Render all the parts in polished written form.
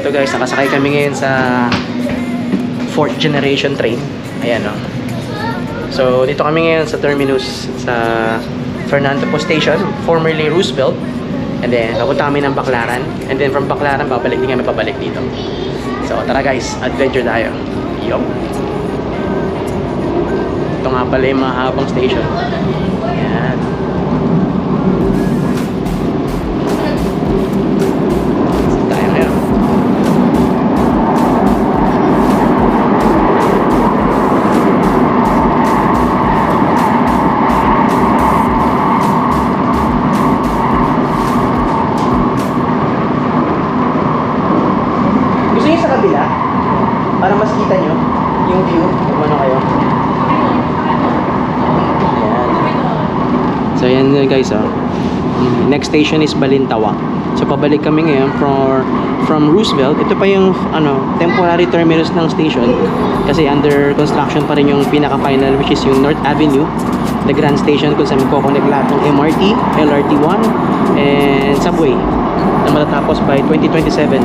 ito guys, nakasakay kami ngayon sa 4th generation train. Ayan o. So, dito kami ngayon sa terminus sa Fernando Po Station, formerly Roosevelt. And then, papunta kami ng Baclaran. And then, from Baclaran, babalik din kami pabalik dito. So, tara guys, adventure tayo. Yup. Ito nga pala yung mahabang station. Ayan. Tayo ngayon. Gusto niyo sa kabila? Para mas kita nyo yung view kung ano kayo. So yan guys, next station is Balintawak. So pabalik kami ngayon from Roosevelt. Ito pa yung temporary terminus ng station kasi under construction pa rin yung pinaka-final, which is yung North Avenue, the Grand Station kung saan magkoconnect lahat ng MRT, LRT1 and subway na matatapos by 2027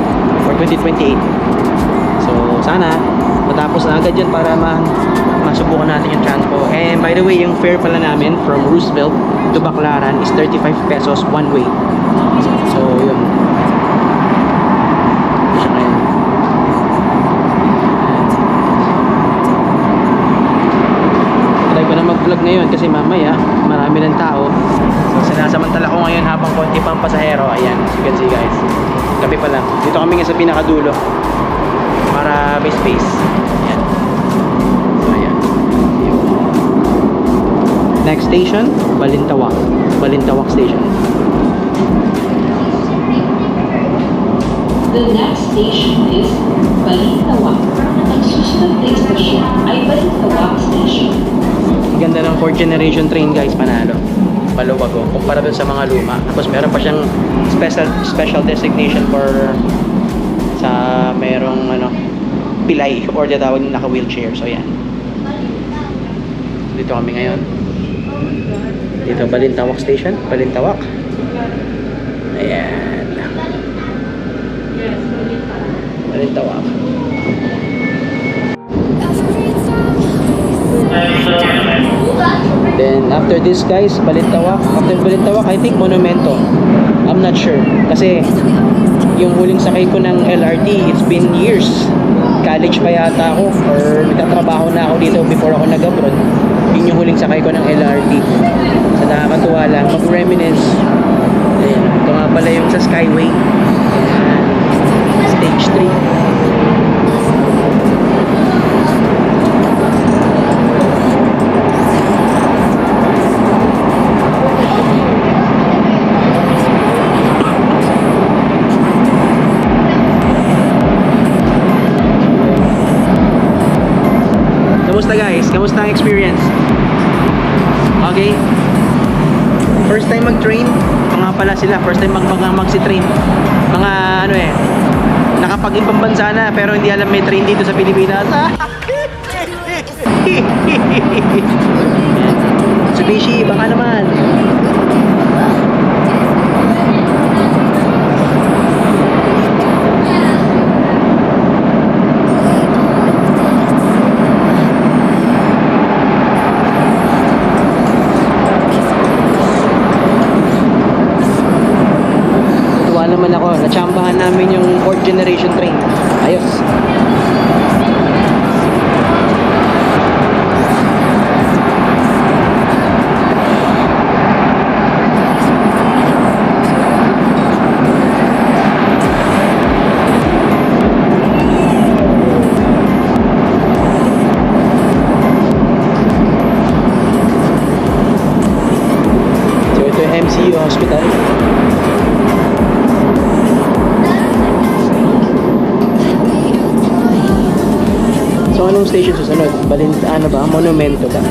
or 2028. So sana matapos na agad yan para masubukan natin yung transpo. And by the way, yung fare pala namin from Roosevelt to Baclaran is 35 pesos one way. So yun. Siya ngayon. Try ko na mag-vlog ngayon kasi mamaya marami ng tao. So sinasamantala ko ngayon habang konti pang pasahero. Ayan, you can see guys. Gabi pa lang. Dito kami nga sa pinakadulo para may space. Ayan. So ayan. Next station, Balintawak. Balintawak Station. The next station is Balintawak. Ang susunod na station ay Balintawak Station. Ganda ng 4th generation train guys, panalo. Maluwag o, kumpara dun sa mga luma. Tapos meron pa siyang special designation for sa merong pilay or tinatawag ng naka-wheelchair. So yan. Dito kami ngayon. Dito Balintawak Station, Balintawak. Ayan. Balintawak. Then after this guys, Balintawak. After Balintawak, I think Monumento. I'm not sure. Kasi yung huling sakay ko ng LRT, it's been years. College pa yata ako or nagtatrabaho na ako dito before ako nag-abroad. Yun yung huling sakay ko ng LRT. So nakakatuwa lang, mag-reminisce. Ayan, ito nga pala yung sa Skyway. Ayan. Stage 3. Kamusta guys? Kamusta ang experience? Okay? First time mag-train? Mga pala sila, first time mag-si-train. Mga nakapag-ibang bansa na pero hindi alam may train dito sa Pilipinas. Subishi, baka naman. Naman ako, natsambahan namin yung 4th generation train. Ayos. So ito yung MCU Hospital. So anong station susunod? Monumento ba?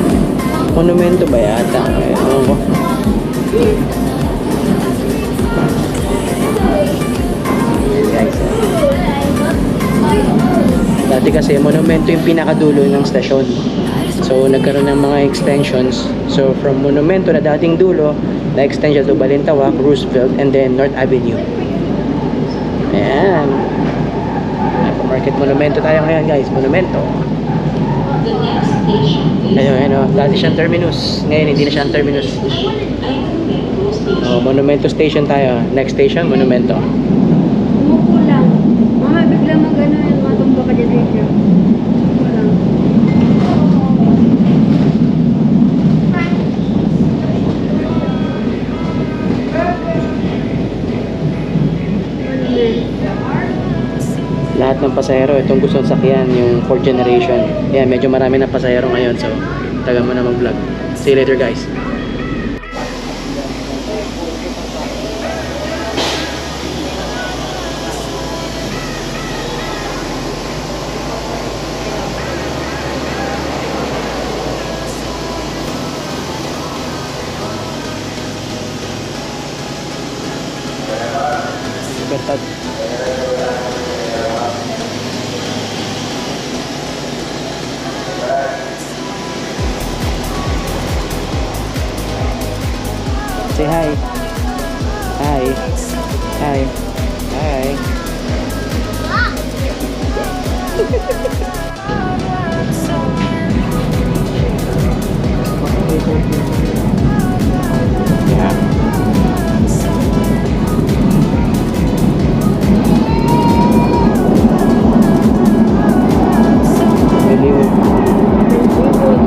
Monumento ba yata? Ewan ko. Guys, dati kasi Monumento yung pinakadulo ng stasyon. So nagkaroon ng mga extensions. So from Monumento na dating dulo, na extension to Balintawak, Roosevelt, and then North Avenue. Ayan. Market Monumento tayo ngayon guys. Monumento. The next station is Ayun. Dati siyang terminus. Ngayon hindi na siyang terminus. ay Monumento Station. Monumento Station tayo. Next station, Monumento. Umupo lang. Mama, bigla mag-ano yun, matumba ka dyan dito. Umupo lang. Lahat ng pasahero, itong gustong sakyan, yung 4th generation. Yan, medyo marami na pasahero ngayon. So, tagal mo na mag-vlog. See you later guys. Libertad. Say hi. Hi. Hi. Hi. Yeah.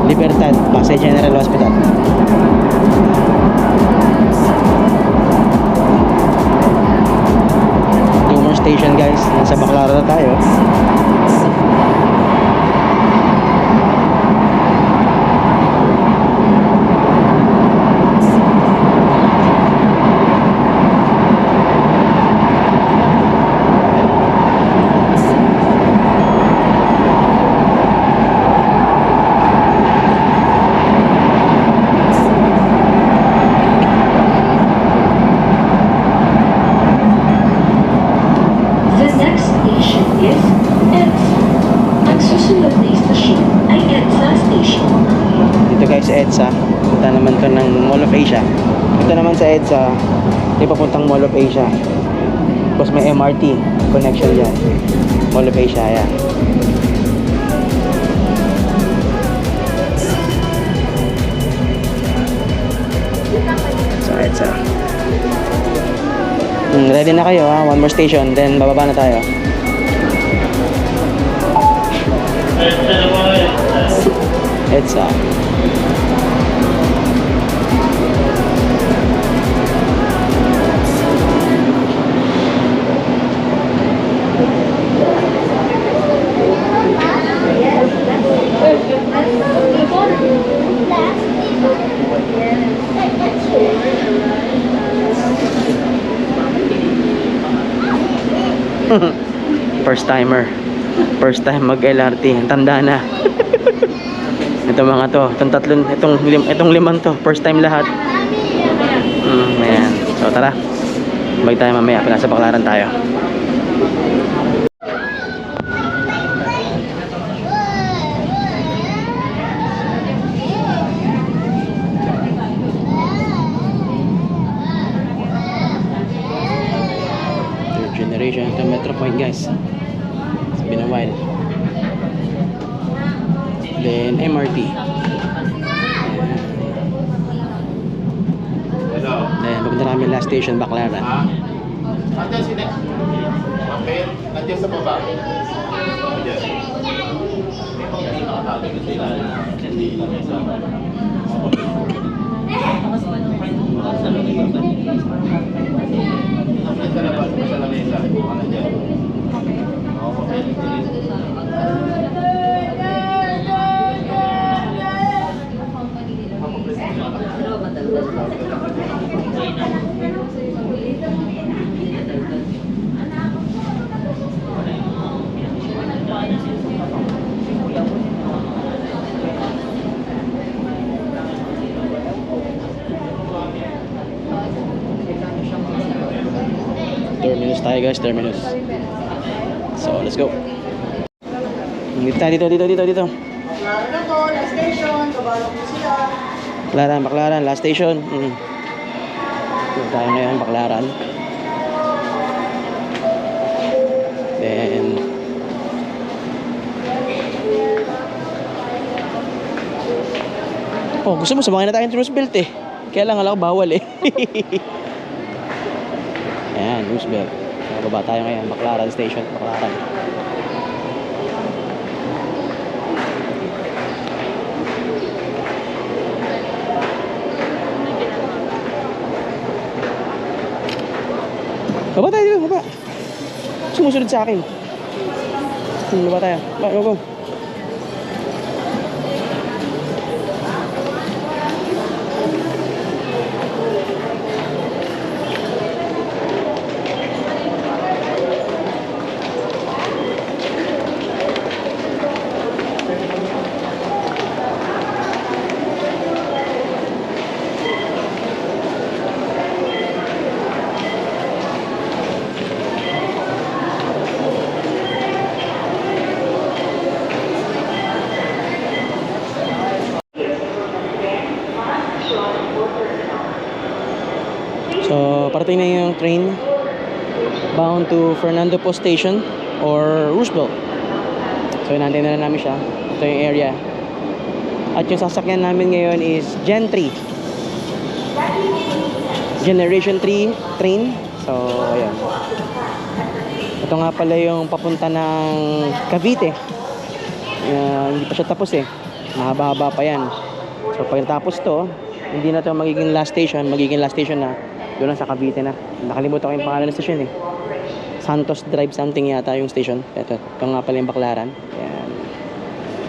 Libertad, Pasay General Hospital. Two more station guys. Nasa Baclaran na tayo. The next station is EDSA. Ang susunod na istasyon ay EDSA Station. Dito guys sa EDSA. Punta naman to ng Mall of Asia. Dito naman sa EDSA. Di papuntang Mall of Asia. Tapos may MRT connection dyan. Mall of Asia, yan. So EDSA. Ready na kayo ha? One more station, then bababa na tayo. EDSA. First timer. First time mag LRT. Ang tanda na. Ito mga to. Itong limang to. First time lahat. Ayan. So tara. Balik tayo mamaya. Nasa Baclaran tayo. Third generation. Ito Metro Point guys. It's been a while. Then MRT. Then pupunta namin last station Baclaran. Nandiyan si Nek. Okay, nandiyan sa baba. Nandiyan. Sa labas, sa lamesa. Nandiyan. Terminus tayo guys, terminus. So, let's go. Dito tayo, dito. Baclaran na to, last station, kabalok mo sila. Baclaran, last station. Dito tayo ngayon, Baclaran. Then, Oh, gusto mo, sumakay na tayo ng Roosevelt eh. Kaya lang, alam ko, bawal eh. Ayan, Roosevelt. Baba tayo ngayon, Baclaran Station, Baclaran. Baba tayo dito, baba. Sumusunod sa akin. Baba tayo. Go, go. So, parating na yung train bound to Fernando Post Station or Roosevelt. So, inaantay na namin siya. Ito yung area. At yung sasakyan namin ngayon is Gen 3. Generation 3 train. So, ayan. Ito nga pala yung papunta ng Cavite. Hindi pa siya tapos eh. Mahaba-haba pa yan. So, pagkatapos to, hindi na ito magiging last station. Magiging last station na doon na sa Cavite na. Nakalimutan ko yung pangalan ng station eh. Santos Drive something yata yung station. Ito nga pala yung Baclaran. Ayan.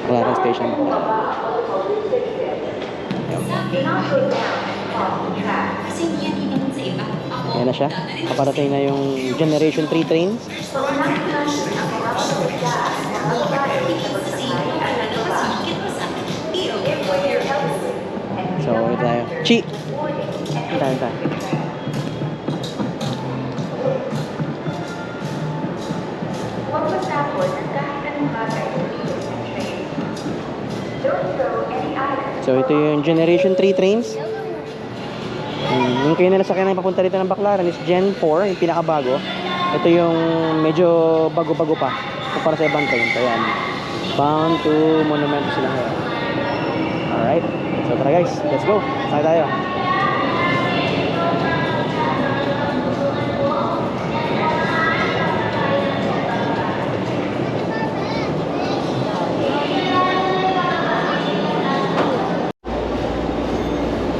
Baclaran Station. Ayan na siya. Kaparating na yung Generation 3 train. So, ito tayo. Chi! Ito. So, ito yung Generation 3 trains. Yung kayo na nasakyan na papunta dito ng Baclaran is Gen 4, yung pinakabago. Ito yung medyo bago-bago pa para sa ibang train. So, yan. Bound to Monumento sila ngayon. Alright. So, tara guys. Let's go. Sakay tayo.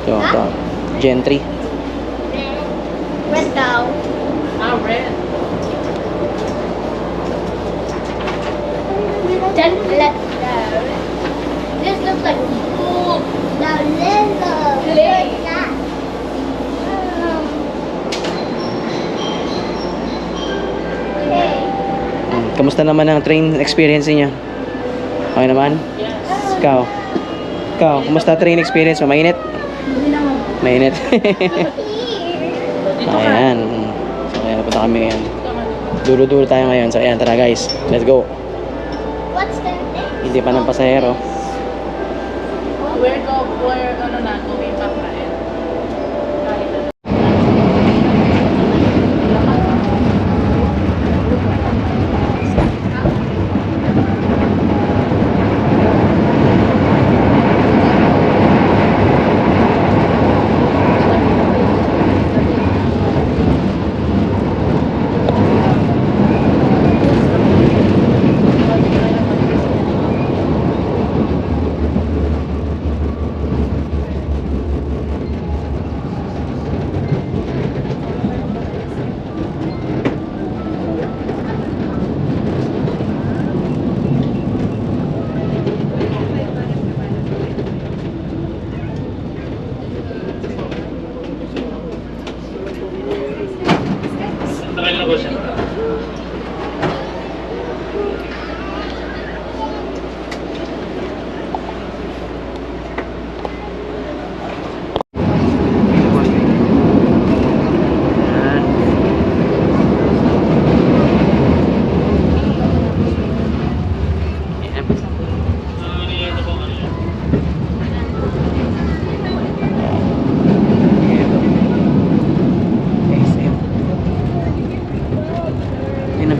Ito, Gen 3. Red daw. Red. Then let's go. This looks like cool. Now let's go. Play. Kamusta naman ang train experience niyo? Okay naman? Yes. Ikaw, kamusta train experience mo? Mainit? Mainit. Ayan. So, ayan, napunta kami ngayon. Dulo-dulo tayo ngayon. So, ayan, tara guys. Let's go. What's the name? Hindi pa ng pasahero. Where ano na, going back na eh.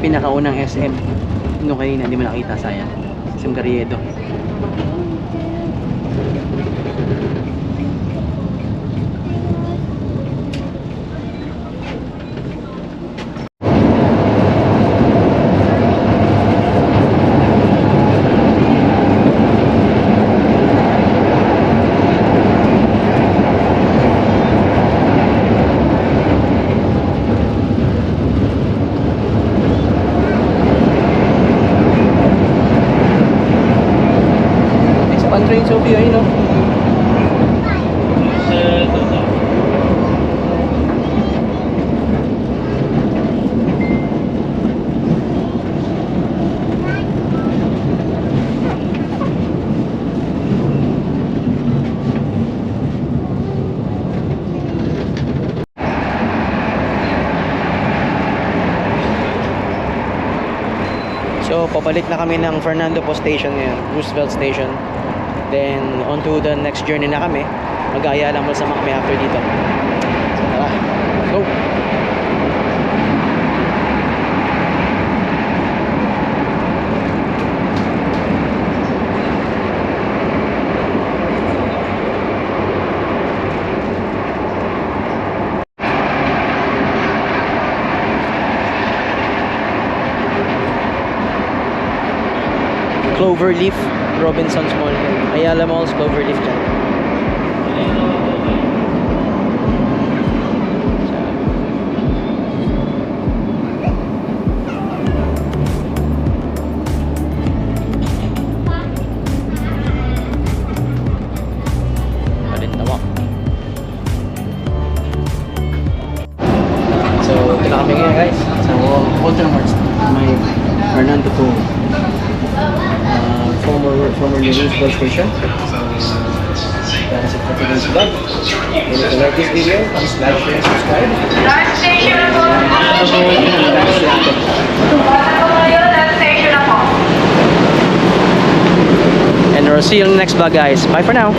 Pinakaunang SM nung kanina, hindi mo nakita, sayang. SM Carriedo. So, pabalik na kami ng Fernando Po Station ngayon, Roosevelt Station. Then, on to the next journey na kami. Mag-aaya lang sa kami after dito. So, tara. Go! Cloverleaf, Robinsons Mall. Ayala Malls, Cloverleaf dyan. Balintawak. So, ito na kami ngayon guys. So, Walter Marts. May Fernando Po. Formerly Roosevelt Station. So, that's it for today's vlog. If you like this video, please like, share, and subscribe. Last station na po. And we'll see you in the next vlog guys. Bye for now.